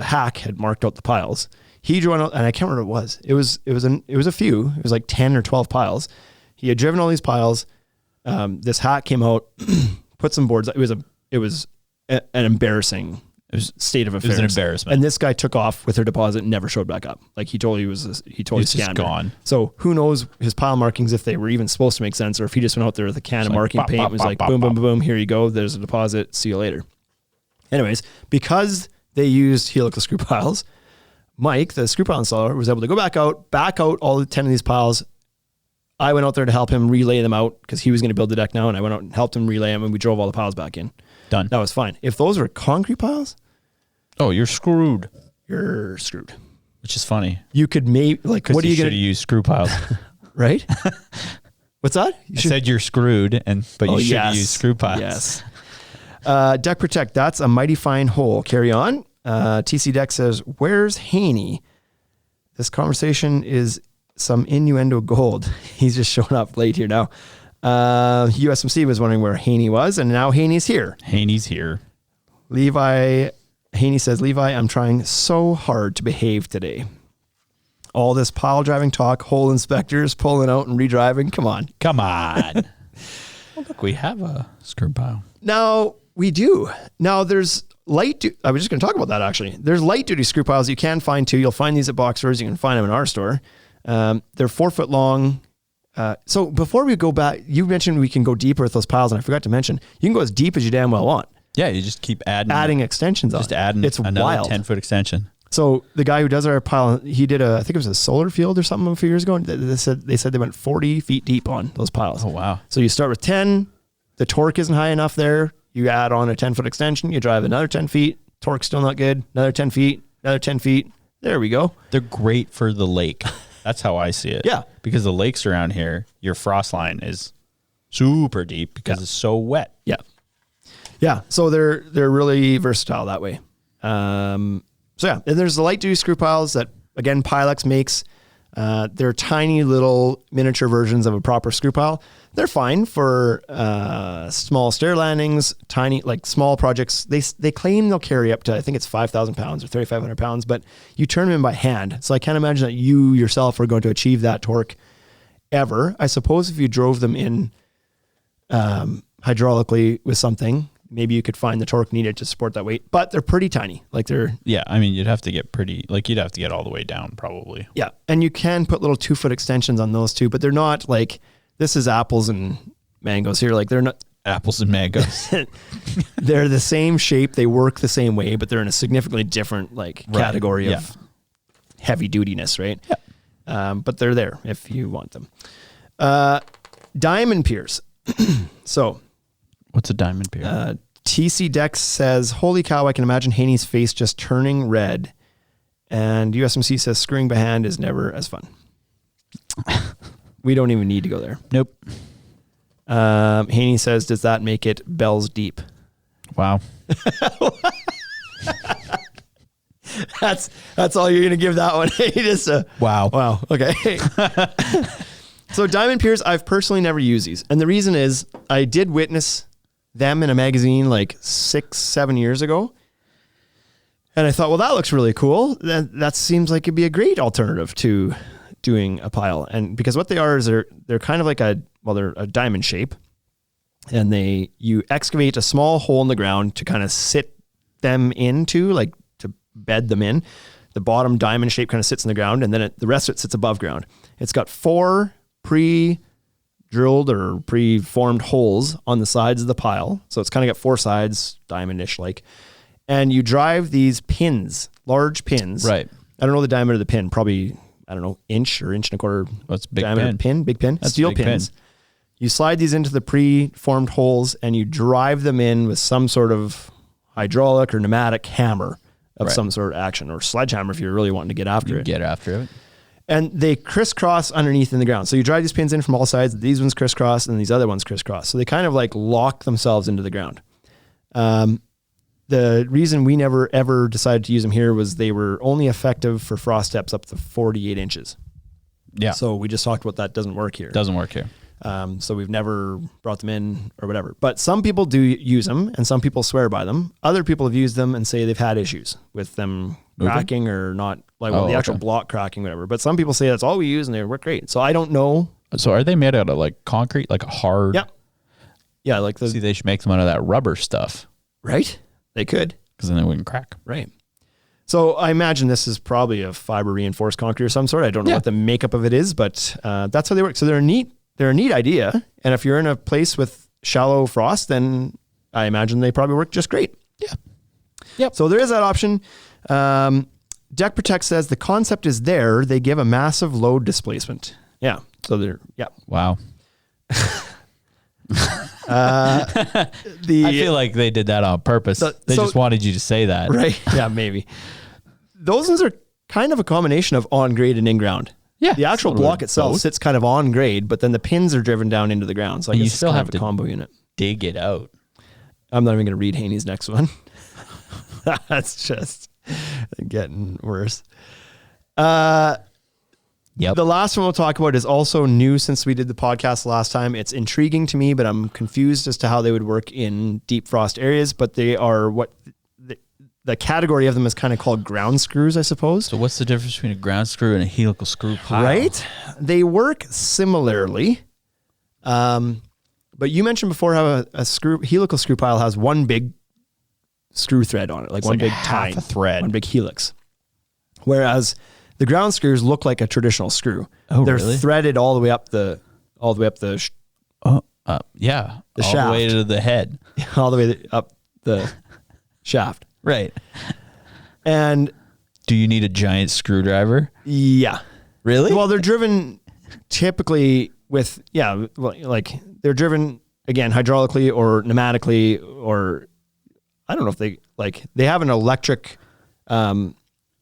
hack had marked out the piles. He drew out, and I can't remember what it was. It was a few. It was like 10 or 12 piles. He had driven all these piles. This hack came out, put some boards. It was an embarrassing state of affairs. It was an embarrassment. And this guy took off with her deposit and never showed back up. Like he totally scammed gone. So who knows his pile markings, if they were even supposed to make sense, or if he just went out there with a can of marking paint and was like, boom, boom, boom, boom, here you go. There's a deposit. See you later. Anyways, because they used helical screw piles, Mike, the screw pile installer, was able to go back out all 10 of these piles. I went out there to help him relay them out because he was going to build the deck now, and I went out and helped him relay them, and we drove all the piles back in. Done. That was fine. If those were concrete piles, oh, you're screwed. You're screwed. Which is funny. You could what are you going to use screw piles? Right? What's that? I said you're screwed, but you should use screw piles. Yes. Deck Protect, that's a mighty fine hole. Carry on. TC Deck says, where's Haney? This conversation is some innuendo gold. He's just showing up late here now. USMC was wondering where Haney was, and now Haney's here. Haney says, Levi, I'm trying so hard to behave today. All this pile driving talk, hole inspectors pulling out and redriving. Come on. Well, look, we have a screw pile. Now, we do. Now, there's I was just going to talk about that, actually. There's light duty screw piles you can find, too. You'll find these at Boxers. You can find them in our store. They're 4 foot long. So before we go back, you mentioned we can go deeper with those piles, and I forgot to mention, you can go as deep as you damn well want. Yeah, you just keep adding extensions on. Just adding another wild 10-foot extension. So the guy who does our pile, he did I think it was a solar field or something a few years ago. And they said they went 40 feet deep on those piles. Oh, wow. So you start with 10, the torque isn't high enough there. You add on a 10-foot extension, you drive another 10 feet, torque's still not good, another 10 feet, another 10 feet. There we go. They're great for the lake. That's how I see it. Yeah. Because the lakes around here, your frost line is super deep because it's so wet. Yeah. Yeah. So they're really versatile that way. So yeah, and there's the light duty screw piles that, again, Pilex makes. They're tiny little miniature versions of a proper screw pile. They're fine for small stair landings, tiny, like small projects. They claim they'll carry up to, I think it's 5,000 pounds or 3,500 pounds, but you turn them in by hand. So I can't imagine that you yourself are going to achieve that torque ever. I suppose if you drove them in hydraulically with something, maybe you could find the torque needed to support that weight, but they're pretty tiny. Yeah. I mean, you'd have to get all the way down probably. Yeah. And you can put little 2-foot extensions on those too, but they're not like, this is apples and mangoes here. Like they're not apples and mangoes. They're the same shape. They work the same way, but they're in a significantly different category of heavy dutiness. Right. Yeah. But they're there if you want them. Diamond piers. So, what's a diamond pier? TC Dex says, holy cow, I can imagine Haney's face just turning red. And USMC says, screwing by hand is never as fun. We don't even need to go there. Nope. Haney says, does that make it bells deep? Wow. That's all you're going to give that one. Just wow. Wow. Okay. So diamond piers, I've personally never used these. And the reason is I did witness them in a magazine like 6-7 years ago. And I thought, well, that looks really cool. That seems like it'd be a great alternative to doing a pile. And because what they are is they're kind of like they're a diamond shape. And you excavate a small hole in the ground to kind of sit them into, like to bed them in. The bottom diamond shape kind of sits in the ground, and then the rest of it sits above ground. It's got 4 pre-drilled or pre-formed holes on the sides of the pile. So it's kind of got 4 sides, diamondish like. And you drive these pins, large pins. Right. I don't know the diameter of the pin, probably, I don't know, inch or inch and a quarter. That's big diameter pin. Big pin. That's steel big pins. Pin. You slide these into the pre-formed holes and you drive them in with some sort of hydraulic or pneumatic hammer of some sort of action, or sledgehammer if you're really wanting to get after it. Get after it. And they crisscross underneath in the ground. So you drive these pins in from all sides. These ones crisscross and these other ones crisscross. So they kind of like lock themselves into the ground. the reason we never ever decided to use them here was they were only effective for frost depths up to 48 inches. Yeah. So we just talked about that doesn't work here. Doesn't work here. So we've never brought them in or whatever. But some people do use them and some people swear by them. Other people have used them and say they've had issues with them cracking or not, like the actual block cracking, whatever. But some people say that's all we use and they work great. So I don't know. So are they made out of like concrete, like a hard? Yeah. Yeah. Like See, they should make them out of that rubber stuff. Right? They could. Because then they wouldn't crack. Right. So I imagine this is probably a fiber reinforced concrete or some sort. I don't know what the makeup of it is, but that's how they work. So they're a neat idea. And if you're in a place with shallow frost, then I imagine they probably work just great. Yeah. Yep. So there is that option. Deck Protect says the concept is there. They give a massive load displacement. Yeah. So they're, yeah. Wow. I feel like they did that on purpose. They just wanted you to say that. Right. Yeah, maybe. Those ones are kind of a combination of on grade and in ground. Yeah. The actual block itself sits kind of on grade, but then the pins are driven down into the ground. So I guess you still have a combo unit. Dig it out. I'm not even going to read Haney's next one. That's just getting worse. Yep. The last one we'll talk about is also new since we did the podcast last time. It's intriguing to me, but I'm confused as to how they would work in deep frost areas, but they are what the category of them is kind of called ground screws, I suppose. So what's the difference between a ground screw and a helical screw pile? Right? They work similarly. But you mentioned before how a helical screw pile has one big screw thread on it, like one big tine, thread, one big helix. Whereas the ground screws look like a traditional screw. Oh, they're really? threaded all the way up the yeah, the all shaft. the way to the head, all the way up the shaft. Right. And do you need a giant screwdriver? Yeah. Really? Well, they're driven typically with, like they're driven again hydraulically or pneumatically, or I don't know if they have an electric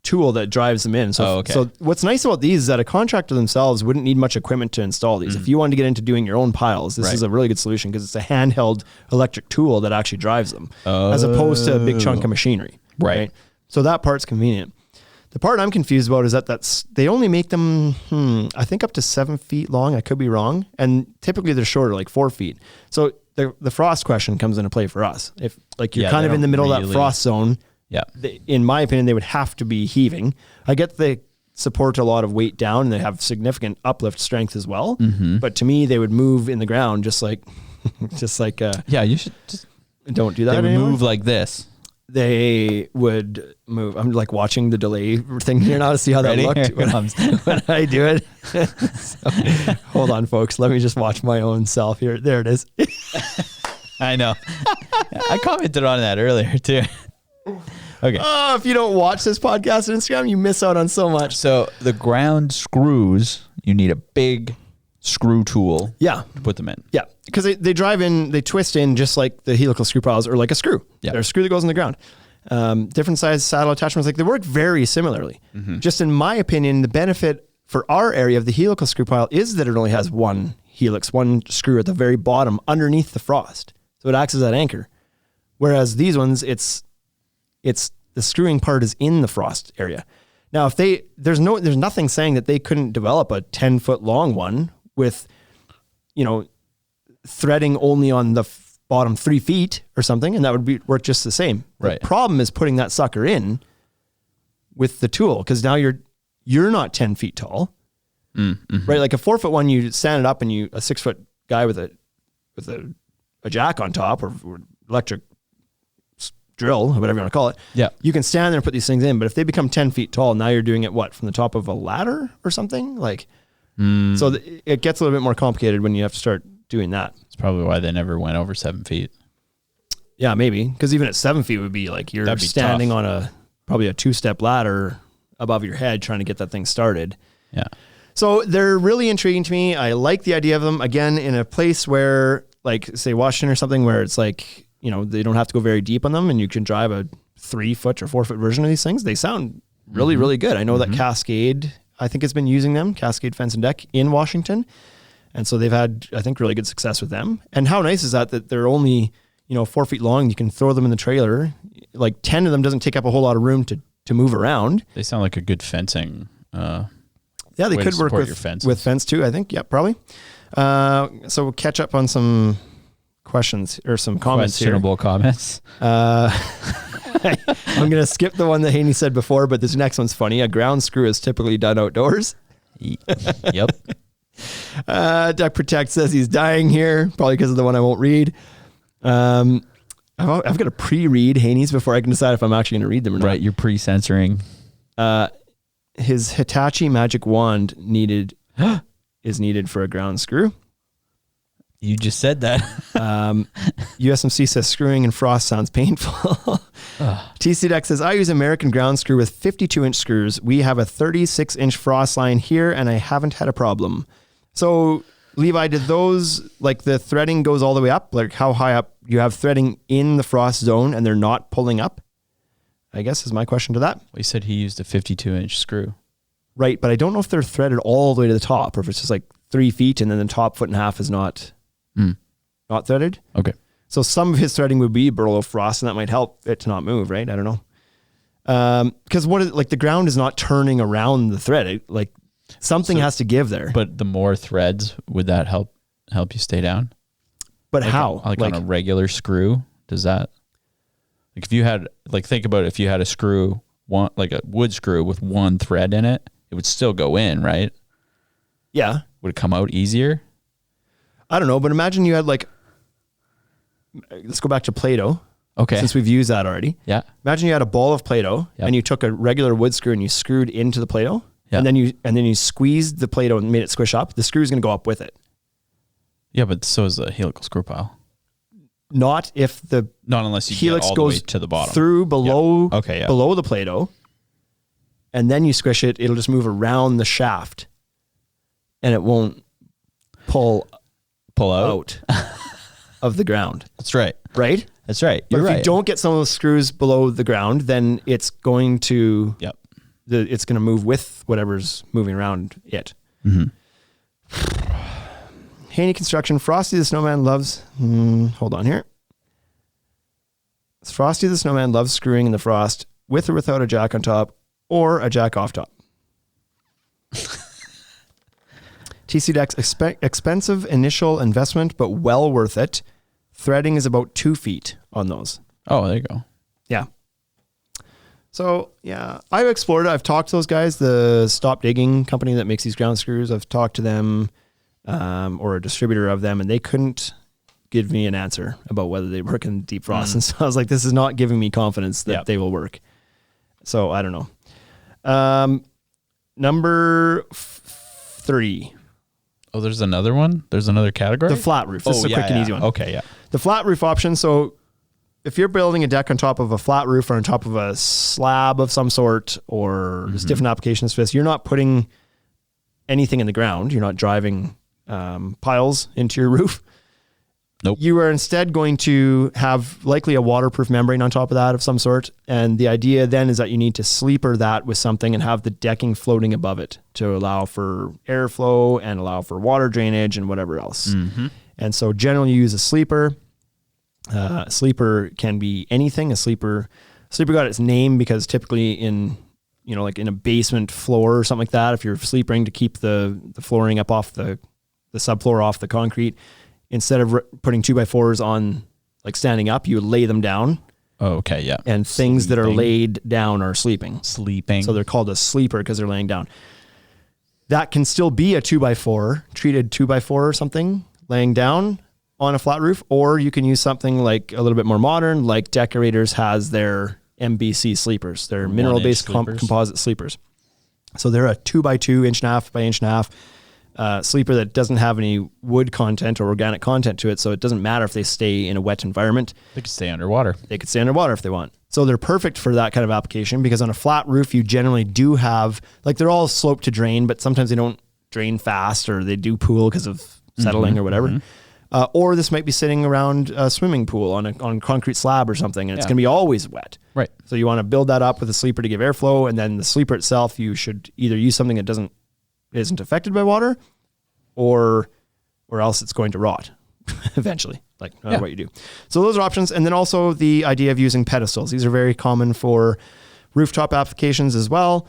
tool that drives them in. So, so what's nice about these is that a contractor themselves wouldn't need much equipment to install these. If you wanted to get into doing your own piles, this is a really good solution because it's a handheld electric tool that actually drives them as opposed to a big chunk of machinery. Right. So that part's convenient. The part I'm confused about is that they only make them, I think up to 7 feet long. I could be wrong. And typically they're shorter, like 4 feet. So the frost question comes into play for us. If like you're kind of in the middle of that frost zone, in my opinion, they would have to be heaving. I get they support a lot of weight down and they have significant uplift strength as well. Mm-hmm. But to me, they would move in the ground just like, you should just don't do that. They would anymore. move like this. They would move. I'm like watching the delay thing here now to see how that looked when I do it. So, hold on, folks. Let me just watch my own self here. There it is. I know. I commented on that earlier too. Okay. Oh, if you don't watch this podcast on Instagram, you miss out on so much. So the ground screws, you need a big screw tool to put them in. Yeah, because they drive in, they twist in just like the helical screw piles or like a screw. Yeah. They're a screw that goes in the ground. Different size saddle attachments, like they work very similarly. Mm-hmm. Just in my opinion, the benefit for our area of the helical screw pile is that it only has one helix, one screw at the very bottom underneath the frost. So it acts as that anchor. Whereas these ones, it's the screwing part is in the frost area. Now, if there's nothing saying that they couldn't develop a 10-foot long one with, threading only on the bottom 3 feet or something, and that would work just the same. Right. The problem is putting that sucker in with the tool, because now you're not 10 feet tall, right? Like a 4-foot one, you stand it up and a 6-foot guy with a jack on top or electric drill, or whatever you want to call it. Yeah. You can stand there and put these things in, but if they become 10 feet tall, now you're doing it from the top of a ladder or something? So it gets a little bit more complicated when you have to start doing that. That's probably why they never went over 7 feet. Yeah, maybe. Because even at 7 feet would be like you're standing on probably a 2-step ladder above your head trying to get that thing started. Yeah. So they're really intriguing to me. I like the idea of them. Again, in a place where, like, say Washington or something, where it's like, they don't have to go very deep on them and you can drive a 3-foot or 4-foot version of these things. They sound really, really good. I know that Cascade, I think, has been using them, Cascade Fence and Deck in Washington. And so they've had, I think, really good success with them. And how nice is that they're only, 4 feet long. You can throw them in the trailer like 10 of them doesn't take up a whole lot of room to move around. They sound like a good fencing. Yeah, they could work with fence too, I think. Yeah, probably. So we'll catch up on some questions or some comments Questionable comments. I'm going to skip the one that Haney said before, but this next one's funny. A ground screw is typically done outdoors. Yep. Duck Protect says he's dying here, probably because of the one I won't read. I've got to pre-read Haney's before I can decide if I'm actually going to read them or not. Right, you're pre-censoring. His Hitachi magic wand is needed for a ground screw. You just said that. USMC says screwing in frost sounds painful. TC Deck says, I use American ground screw with 52-inch screws. We have a 36-inch frost line here, and I haven't had a problem. So, Levi, did those, like the threading goes all the way up? Like how high up? You have threading in the frost zone, and they're not pulling up? I guess is my question to that. Well, he said he used a 52-inch screw. Right, but I don't know if they're threaded all the way to the top, or if it's just like 3 feet, and then the top foot and a half is not threaded. Okay. So some of his threading would be below frost, and that might help it to not move, right? I don't know. Because the ground is not turning around the thread. Something has to give there. But the more threads, would that help you stay down? But how? On a regular screw, does that? Like if you had, think about it, if you had a screw, like a wood screw with one thread in it, it would still go in, right? Yeah. Would it come out easier? I don't know, but imagine you had let's go back to Play-Doh. Okay. Since we've used that already. Yeah. Imagine you had a ball of Play-Doh and you took a regular wood screw and you screwed into the Play-Doh. Yeah. And then you squeezed the Play-Doh and made it squish up. The screw is going to go up with it. Yeah, but so is the helical screw pile. Not unless you helix get all goes the way to the bottom. Through below below the Play-Doh. And then you squish it, it'll just move around the shaft. And it won't pull out of the ground. That's right. Right? That's right. But if you don't get some of those screws below the ground, then it's going to it's going to move with whatever's moving around it. Mm-hmm. Haney Construction, Frosty the Snowman loves... hold on here. Frosty the Snowman loves screwing in the frost with or without a jack on top or a jack off top. TC Deck's expensive initial investment, but well worth it. Threading is about 2 feet on those. Oh, there you go. Yeah. So, yeah, I've explored it. I've talked to those guys, the Stop Digging company that makes these ground screws. I've talked to them or a distributor of them, and they couldn't give me an answer about whether they work in deep frost. And so I was like, this is not giving me confidence that they will work. So, I don't know. Number 3. Oh, there's another one? There's another category? The flat roof. This is a quick and easy one. Okay, yeah. The flat roof option. So if you're building a deck on top of a flat roof or on top of a slab of some sort, or there's different applications for this, you're not putting anything in the ground. You're not driving piles into your roof. Nope. You are instead going to have likely a waterproof membrane on top of that of some sort. And the idea then is that you need to sleeper that with something and have the decking floating above it to allow for airflow and allow for water drainage and whatever else. Mm-hmm. And so generally you use a sleeper. A sleeper can be anything. A sleeper got its name because typically in a basement floor or something like that, if you're sleepering to keep the flooring up off the subfloor off the concrete, instead of putting 2x4s on, standing up, you would lay them down. Oh, okay, yeah. And things that are laid down are sleeping. So they're called a sleeper because they're laying down. That can still be a 2x4, treated 2x4 or something, laying down on a flat roof, or you can use something like a little bit more modern, like Decorators has their MBC sleepers. They're mineral-based composite sleepers. So they're a 2x2, 1.5 by 1.5 sleeper that doesn't have any wood content or organic content to it, so it doesn't matter if they stay in a wet environment. They could stay underwater. They could stay underwater if they want. So they're perfect for that kind of application because on a flat roof, you generally do have, they're all sloped to drain, but sometimes they don't drain fast or they do pool because of settling or whatever. Mm-hmm. Or this might be sitting around a swimming pool on a concrete slab or something, and it's going to be always wet. Right. So you want to build that up with a sleeper to give airflow, and then the sleeper itself, you should either use something that isn't affected by water, or else it's going to rot eventually. like no matter what you do. So those are options. And then also the idea of using pedestals. These are very common for rooftop applications as well.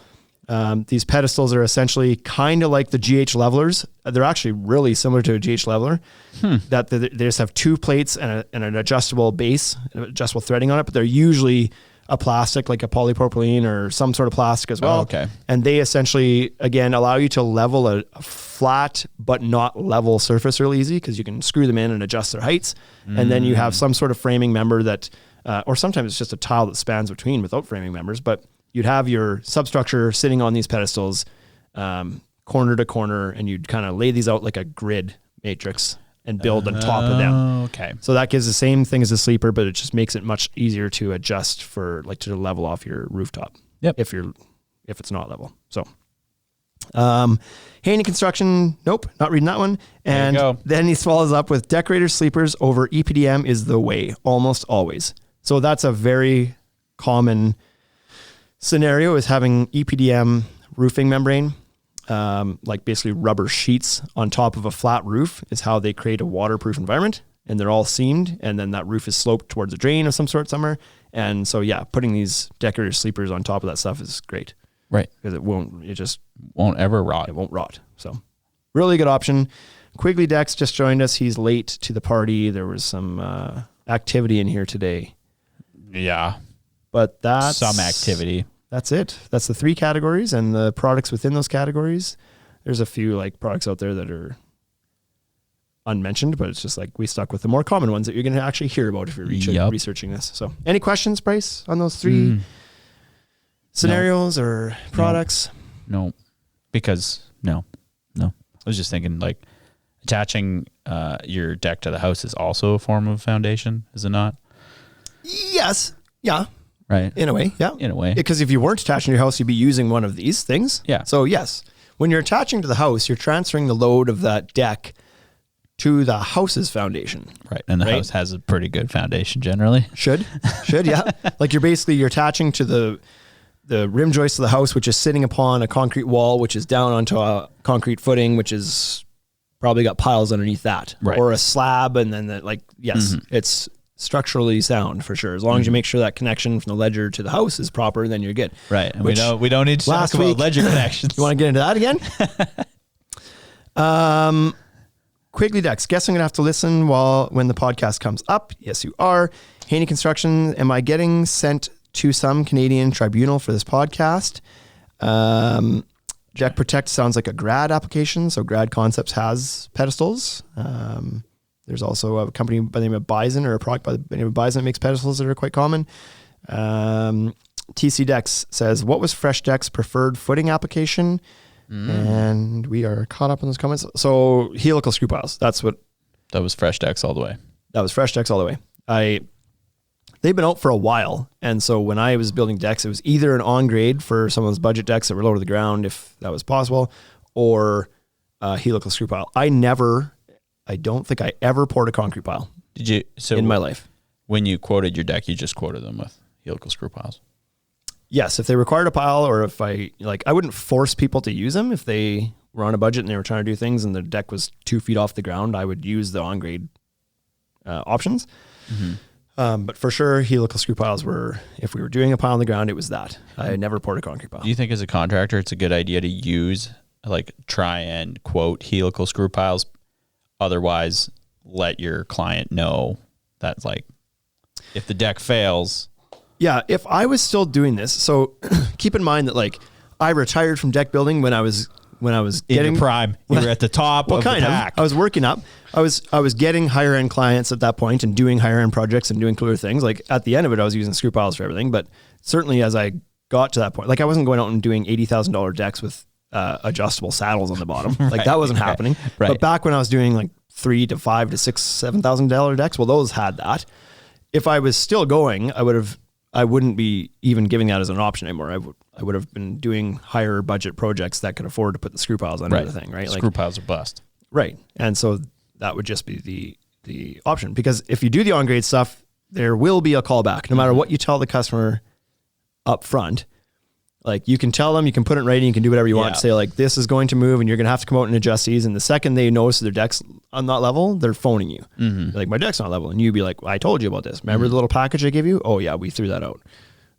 These pedestals are essentially kind of like the GH levelers. They're actually really similar to a GH leveler. That they just have two plates and an adjustable base, adjustable threading on it, but they're usually a plastic, like a polypropylene or some sort of plastic as well. Oh, okay. And they essentially, again, allow you to level a flat but not level surface really easy because you can screw them in and adjust their heights. And then you have some sort of framing member that, or sometimes it's just a tile that spans between without framing members, but you'd have your substructure sitting on these pedestals, corner to corner, and you'd kind of lay these out like a grid matrix and build on top of them. Okay. So that gives the same thing as a sleeper, but it just makes it much easier to adjust for like to level off your rooftop. Yep. If it's not level. So, Haney Construction. Nope. Not reading that one. And then he follows up with decorator sleepers over EPDM is the way almost always. So that's a very common scenario, is having EPDM roofing membrane, like basically rubber sheets on top of a flat roof is how they create a waterproof environment, and they're all seamed, and then that roof is sloped towards a drain of some sort somewhere. And so, yeah, putting these decorator sleepers on top of that stuff is great. Right. Because it won't ever rot. It won't rot. So really good option. Quigley Dex just joined us. He's late to the party. There was some activity in here today. Yeah. But that's some activity. That's it. That's the 3 categories and the products within those categories. There's a few like products out there that are unmentioned, but it's just like we stuck with the more common ones that you're going to actually hear about if you're researching this. So any questions, Bryce, on those 3 scenarios or products? No, because no. I was just thinking like attaching your deck to the house is also a form of foundation, is it not? Yes. Yeah. Right. In a way, yeah. In a way. Because if you weren't attaching to your house, you'd be using one of these things. Yeah. So yes, when you're attaching to the house, you're transferring the load of that deck to the house's foundation. Right. And the house has a pretty good foundation generally. Should, yeah. Like you're attaching to the rim joist of the house, which is sitting upon a concrete wall, which is down onto a concrete footing, which is probably got piles underneath that. Right. Or a slab, and then it's structurally sound for sure. As long as you make sure that connection from the ledger to the house is proper, then you're good. Right. And we don't need to talk about ledger connections. You want to get into that again? Quigley Dex. Guess I'm gonna have to listen when the podcast comes up. Yes, you are. Haney Construction. Am I getting sent to some Canadian tribunal for this podcast? Deck Protect sounds like a grad application. So Grad Concepts has pedestals. There's also a company by the name of Bison, or a product by the name of Bison that makes pedestals that are quite common. TC Dex says, what was Fresh Deck's preferred footing application? And we are caught up in those comments. So helical screw piles. That was Fresh Decks all the way. That was Fresh Decks all the way. They've been out for a while. And so when I was building decks, it was either an on-grade for some of those budget decks that were low to the ground, if that was possible, or a helical screw pile. I don't think I ever poured a concrete pile. Did you? So in my life. When you quoted your deck, you just quoted them with helical screw piles. Yes, if they required a pile, or if I wouldn't force people to use them. If they were on a budget and they were trying to do things and the deck was 2 feet off the ground, I would use the on-grade options. But for sure, helical screw piles if we were doing a pile on the ground, it was that. I never poured a concrete pile. Do you think as a contractor, it's a good idea to try and quote helical screw piles? Otherwise, let your client know that if the deck fails. Yeah, if I was still doing this, so keep in mind that I retired from deck building when I was getting in prime. You were at the top of the pack. I was working up. I was getting higher end clients at that point and doing higher end projects and doing cooler things. At the end of it, I was using screw piles for everything. But certainly as I got to that point, I wasn't going out and doing $80,000 decks with adjustable saddles on the bottom. That wasn't happening. Right. But back when I was doing $3,000 to $5,000 to $6,000, $7,000 decks, well, those had that. If I was still going, I wouldn't be even giving that as an option anymore. I would have been doing higher budget projects that could afford to put the screw piles under the thing, right? Screw piles are bust. Right. And so that would just be the option, because if you do the on-grade stuff, there will be a callback no matter what you tell the customer up front. Like you can tell them, you can put it in writing, you can do whatever you want to say like, this is going to move and you're going to have to come out and adjust these. And the second they notice their deck's on that level, they're phoning you. Like my deck's not level. And you'd be like, I told you about this. Remember the little package I gave you? Oh yeah, we threw that out.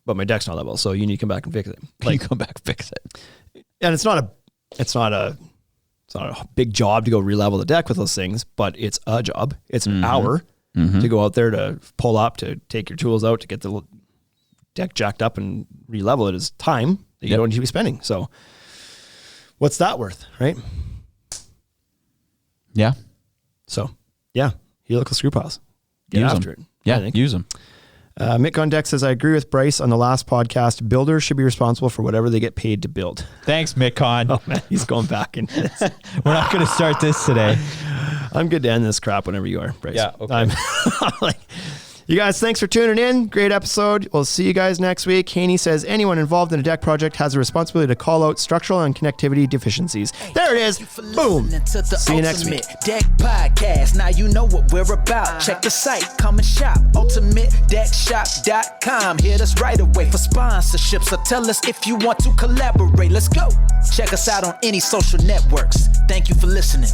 But my deck's not level. So you need to come back and fix it. Like come back, fix it. And it's not a big job to go re-level the deck with those things, but it's a job. It's an hour to go out there to pull up, to take your tools out, to get the deck jacked up and re-level it is time that you don't need to be spending. So what's that worth, right? Yeah. So yeah, helical screw piles. Get Use after them. it. Yeah, I think. use them. Mick on deck says, I agree with Bryce on the last podcast. Builders should be responsible for whatever they get paid to build. Thanks, Mick. Oh man, he's going back into this. We're not going to start this today. I'm good to end this crap whenever you are, Bryce. Yeah, okay. I'm like, you guys, thanks for tuning in. Great episode. We'll see you guys next week. Haney says, anyone involved in a deck project has a responsibility to call out structural and connectivity deficiencies. There it is. Boom. See you next week. Deck Podcast. Now you know what we're about. Check the site. Come and shop. UltimateDeckShop.com. Hit us right away for sponsorships or tell us if you want to collaborate. Let's go. Check us out on any social networks. Thank you for listening.